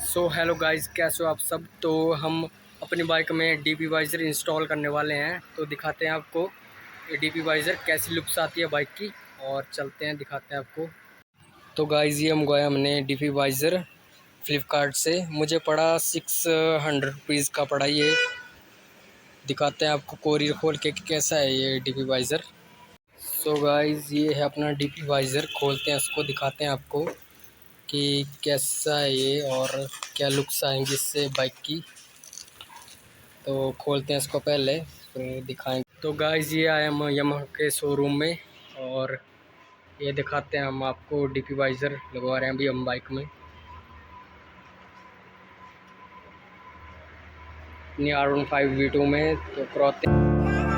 So hello guys, कैसे हो आप सब। तो हम अपनी बाइक में डीपी वाइज़र इंस्टॉल करने वाले हैं, तो दिखाते हैं आपको ये डीपी वाइज़र कैसी लुक्स आती है बाइक की। और चलते हैं दिखाते हैं आपको। तो गाइस ये मंगवाया हमने डीपी वाइज़र फ्लिपकार्ट से, मुझे पड़ा 600 रुपीज़ का पड़ा ये। दिखाते हैं आपको कोरियर खोल के कि कैसा है ये डीपी वाइज़र। सो गाइस ये है अपना डीपी वाइज़र, खोलते हैं इसको, दिखाते हैं आपको कि कैसा है ये और क्या लुक्स आएंगी इससे बाइक की। तो खोलते हैं इसको पहले, फिर दिखाएंगे। तो गाइस ये आए हम यमाहा के शोरूम में और ये दिखाते हैं हम आपको। डीपी वाइज़र लगवा रहे हैं अभी हम बाइक में अपनी R15 V2 में। तो करवाते हैं।